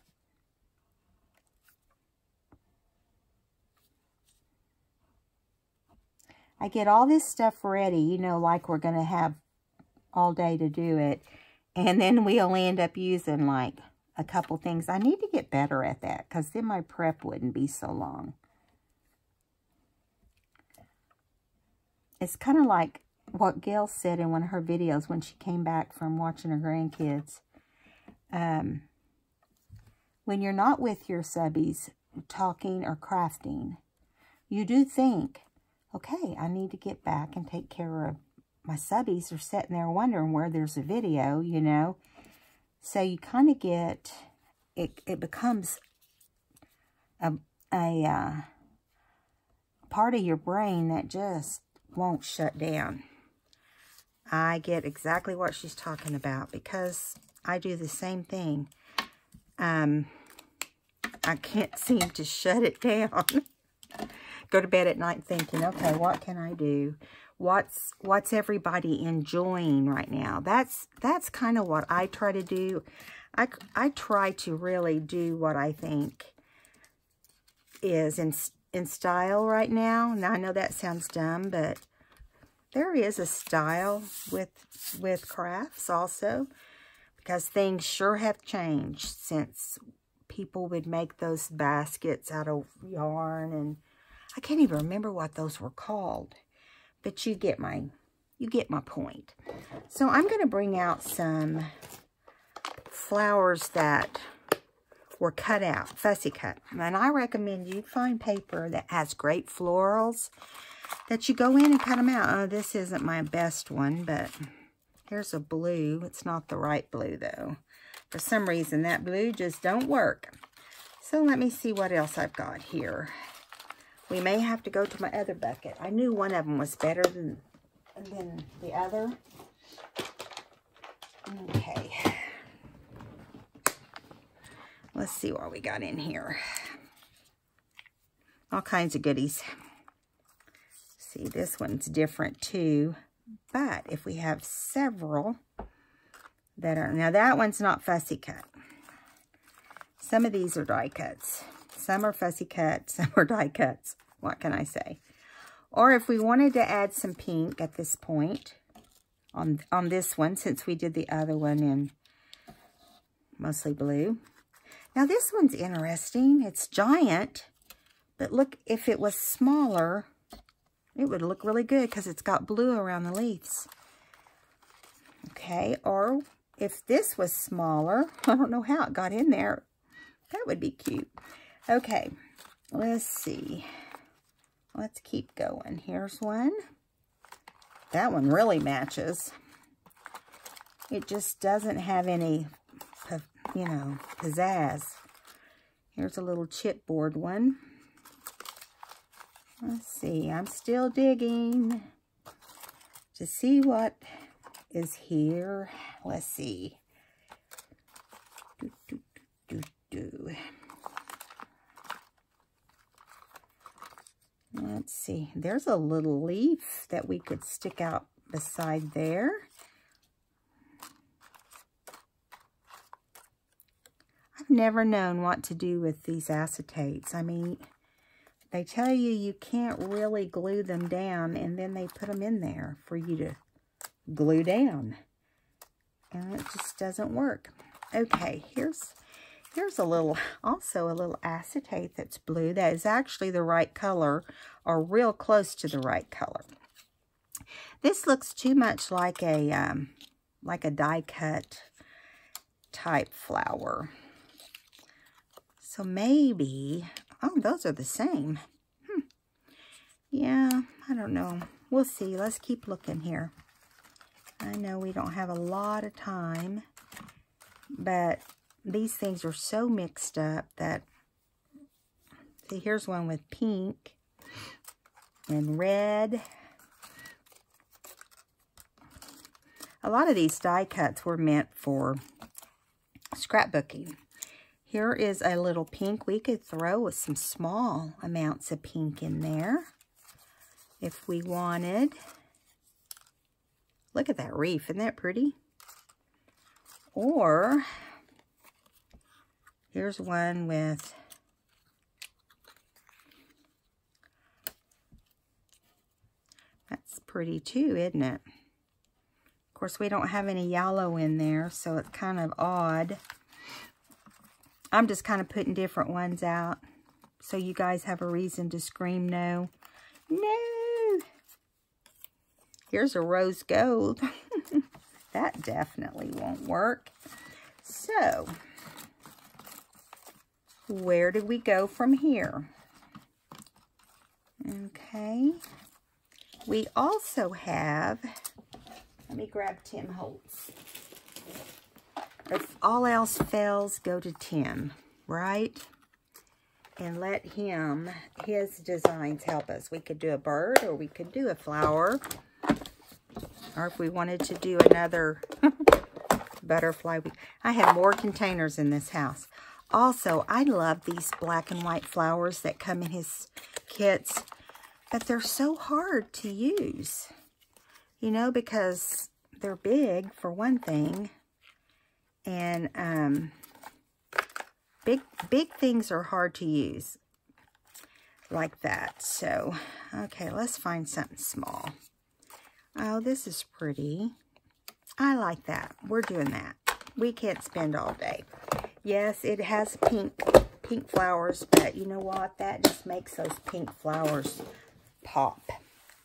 I get all this stuff ready, you know, like we're going to have all day to do it. And then we only end up using like a couple things. I need to get better at that because then my prep wouldn't be so long. It's kind of like what Gail said in one of her videos when she came back from watching her grandkids. When you're not with your subbies talking or crafting, you do think, okay, I need to get back and take care of my subbies. Are sitting there wondering where there's a video, you know. So you kind of get, it becomes a part of your brain that just won't shut down. I get exactly what she's talking about because I do the same thing. I can't seem to shut it down. Go to bed at night thinking, okay, what can I do? What's everybody enjoying right now? That's kind of what I try to do. I try to really do what I think is in style right now. Now I know that sounds dumb, but there is a style with crafts also, because things sure have changed since people would make those baskets out of yarn, and I can't even remember what those were called, but you get my point. So I'm going to bring out some flowers that were cut out, fussy cut, and I recommend you find paper that has great florals that you go in and cut them out. Oh, this isn't my best one, but here's a blue. It's not the right blue though. For some reason, that blue just don't work. So let me see what else I've got here. We may have to go to my other bucket. I knew one of them was better than the other. Okay. Let's see what we got in here. All kinds of goodies. See, this one's different too. But if we have several that are... Now, that one's not fussy cut. Some of these are die cuts. Some are fussy cuts, some are die cuts. What can I say? Or if we wanted to add some pink at this point on this one, since we did the other one in mostly blue. Now this one's interesting. It's giant, but look, if it was smaller, it would look really good because it's got blue around the leaves. Okay, or if this was smaller, I don't know how it got in there. That would be cute. Okay, let's see. Let's keep going. Here's one. That one really matches. It just doesn't have any, you know, pizzazz. Here's a little chipboard one. Let's see. I'm still digging to see what is here. Let's see. Let's see. There's a little leaf that we could stick out beside there. I've never known what to do with these acetates. I mean, they tell you you can't really glue them down, and then they put them in there for you to glue down. And it just doesn't work. Okay, here's also a little acetate that's blue. That is actually the right color, or real close to the right color. This looks too much like a die cut type flower. So maybe, oh, those are the same. Yeah, I don't know. We'll see. Let's keep looking here. I know we don't have a lot of time, but these things are so mixed up that, see, here's one with pink and red. A lot of these die cuts were meant for scrapbooking. Here is a little pink. We could throw with some small amounts of pink in there if we wanted. Look at that reef. Isn't that pretty? Or here's one with that's pretty too, isn't it? Of course, we don't have any yellow in there, so it's kind of odd. I'm just kind of putting different ones out so you guys have a reason to scream no. No! Here's a rose gold. That definitely won't work. So, where do we go from here? Okay. We also have, let me grab Tim Holtz. If all else fails, go to Tim, right? And let him, his designs help us. We could do a bird, or we could do a flower. Or if we wanted to do another butterfly. I have more containers in this house. Also, I love these black and white flowers that come in his kits. But they're so hard to use. You know, because they're big, for one thing. And big things are hard to use like that. So, okay, let's find something small. Oh, this is pretty. I like that. We're doing that. We can't spend all day. Yes, it has pink flowers, but you know what? That just makes those pink flowers pop.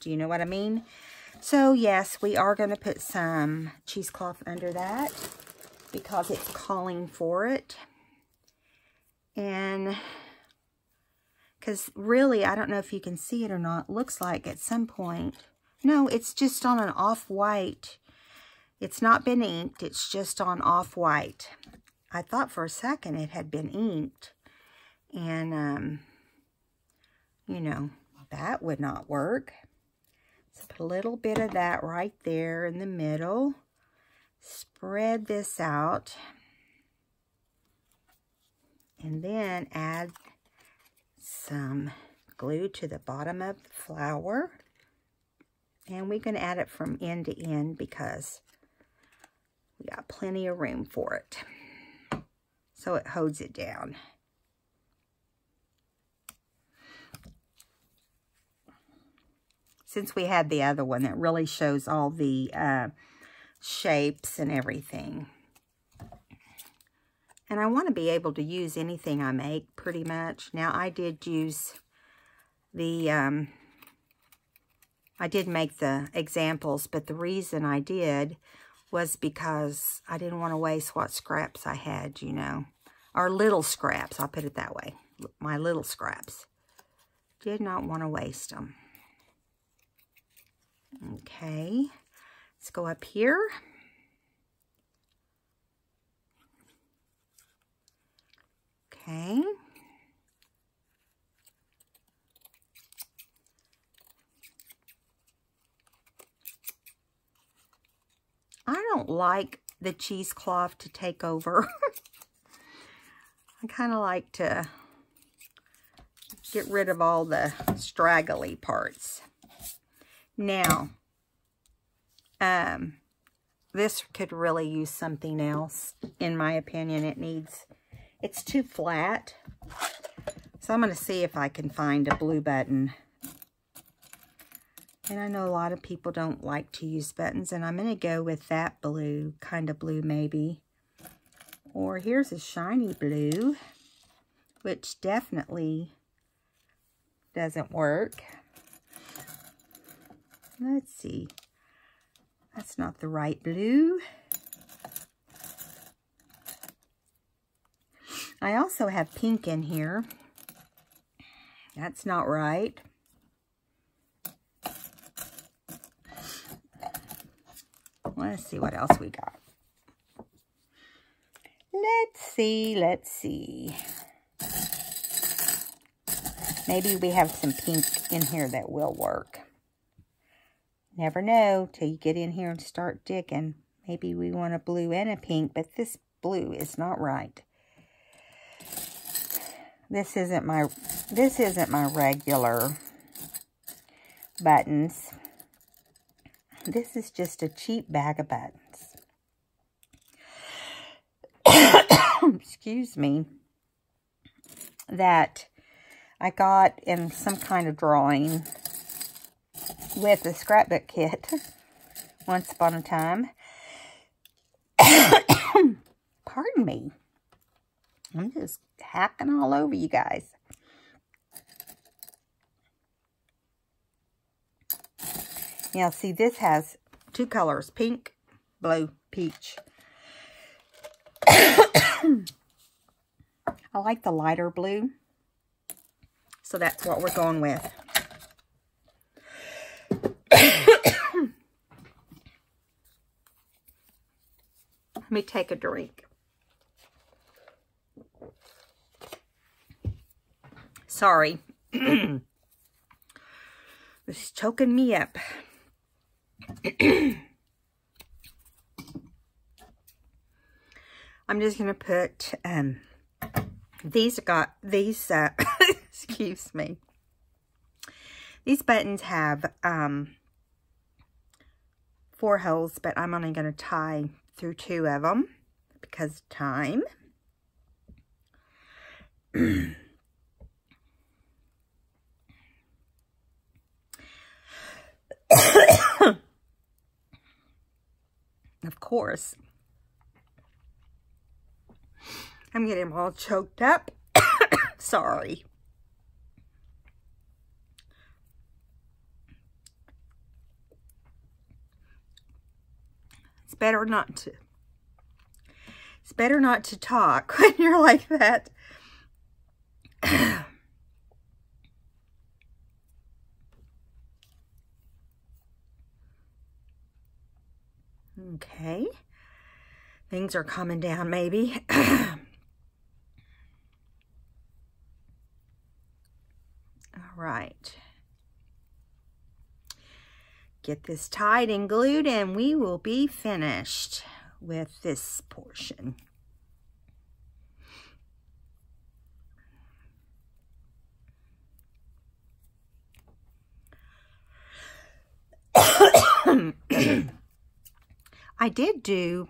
Do you know what I mean? So, yes, we are going to put some cheesecloth under that, because it's calling for it. And because really, I don't know if you can see it or not, looks like at some point, no, it's just on an off-white. It's not been inked, it's just on off-white. I thought for a second it had been inked. And, you know, that would not work. So put a little bit of that right there in the middle. Spread this out, and then add some glue to the bottom of the flower, and we can add it from end to end because we got plenty of room for it, so it holds it down. since we had the other one that really shows all the shapes and everything. And I want to be able to use anything I make pretty much. Now, I did use the, I did make the examples, but the reason I did was because I didn't want to waste what scraps I had, you know. Or little scraps, I'll put it that way. My little scraps. Did not want to waste them. Okay, let's go up here. Okay. I don't like the cheesecloth to take over. I kind of like to get rid of all the straggly parts. Now, this could really use something else, in my opinion. It's too flat. So I'm going to see if I can find a blue button. And I know a lot of people don't like to use buttons, and I'm going to go with that blue, kind of blue maybe. Or here's a shiny blue, which definitely doesn't work. Let's see. That's not the right blue. I also have pink in here. That's not right. Let's see what else we got. Let's see. Maybe we have some pink in here that will work. Never know till you get in here and start digging. Maybe we want a blue and a pink, but this blue is not right. This isn't my regular buttons. This is just a cheap bag of buttons. Excuse me. That I got in some kind of drawing with a scrapbook kit once upon a time. Pardon me. I'm just hacking all over you guys. Now, see, this has two colors, pink, blue, peach. I like the lighter blue, so that's what we're going with. Let me take a drink. Sorry. This is choking me up. I'm just going to put, these excuse me. These buttons have 4 holes, but I'm only going to tie through 2 of them because of time. Of course, I'm getting all choked up. Sorry. It's better not to talk when you're like that. Okay. Things are calming down, maybe. All right. Get this tied and glued, and we will be finished with this portion. I did do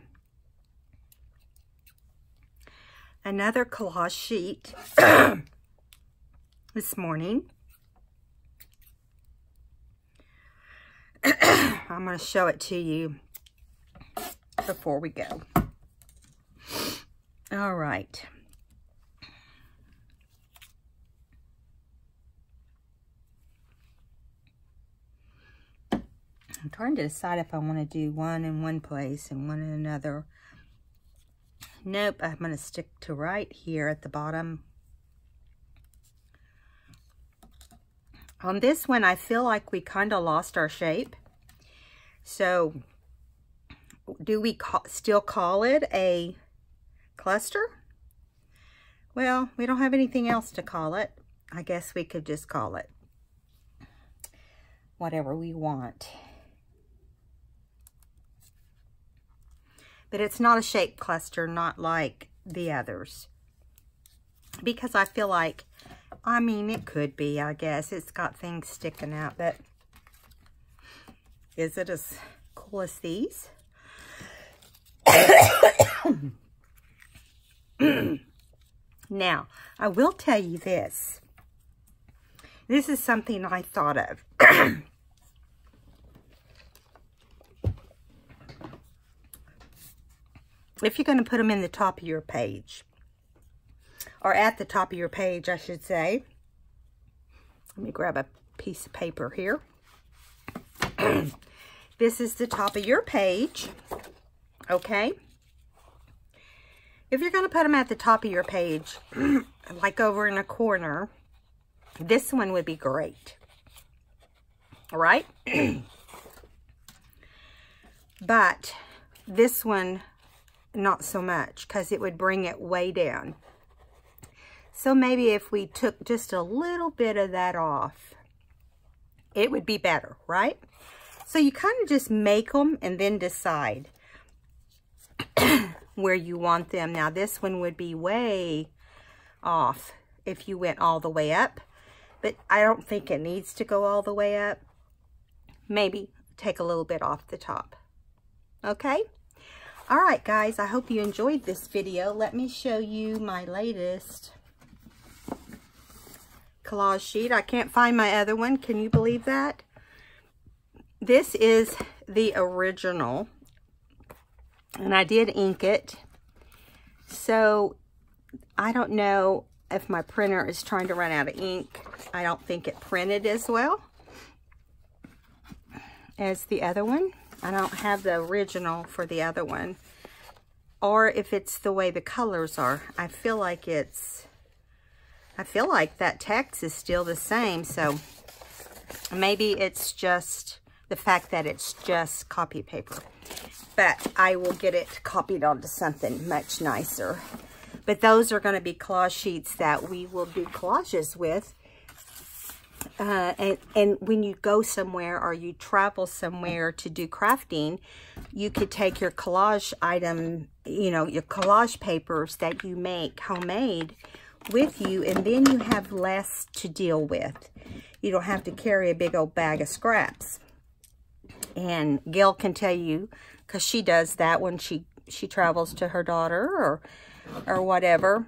another collage sheet this morning. I'm going to show it to you before we go. All right. I'm trying to decide if I want to do one in one place and one in another. Nope, I'm going to stick to right here at the bottom. On this one, I feel like we kind of lost our shape. So, do we still call it a cluster? Well, we don't have anything else to call it. I guess we could just call it whatever we want. But it's not a shape cluster, not like the others. Because I feel like, I mean, it could be, I guess. It's got things sticking out, but is it as cool as these? Now, I will tell you this. This is something I thought of. If you're going to put them in the top of your page, or at the top of your page, I should say. Let me grab a piece of paper here. This is the top of your page, okay? If you're going to put them at the top of your page, like over in a corner, this one would be great. All right? But this one, not so much, because it would bring it way down. So maybe if we took just a little bit of that off, it would be better, right? So you kind of just make them and then decide where you want them. Now this one would be way off if you went all the way up, but I don't think it needs to go all the way up. Maybe take a little bit off the top. Okay? All right, guys, I hope you enjoyed this video. Let me show you my latest collage sheet. I can't find my other one. Can you believe that? This is the original, and I did ink it. So I don't know if my printer is trying to run out of ink. I don't think it printed as well as the other one. I don't have the original for the other one. Or if it's the way the colors are. I feel like that text is still the same. So maybe it's just the fact that it's just copy paper. But I will get it copied onto something much nicer. But those are going to be collage sheets that we will do collages with. And when you go somewhere or you travel somewhere to do crafting, you could take your collage item, you know, your collage papers that you make homemade with you, and then you have less to deal with. You don't have to carry a big old bag of scraps. And Gail can tell you, because she does that when she travels to her daughter or whatever.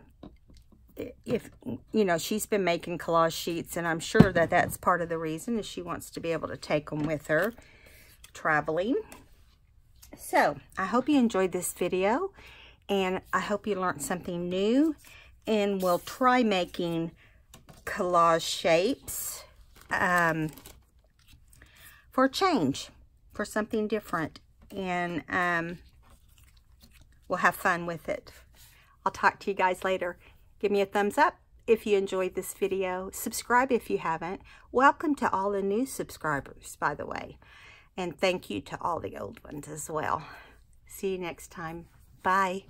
If, you know, she's been making collage sheets, and I'm sure that that's part of the reason is she wants to be able to take them with her traveling. So, I hope you enjoyed this video, and I hope you learned something new, and we'll try making collage shapes for a change, for something different, and we'll have fun with it. I'll talk to you guys later. Give me a thumbs up if you enjoyed this video. Subscribe if you haven't. Welcome to all the new subscribers, by the way. And thank you to all the old ones as well. See you next time. Bye.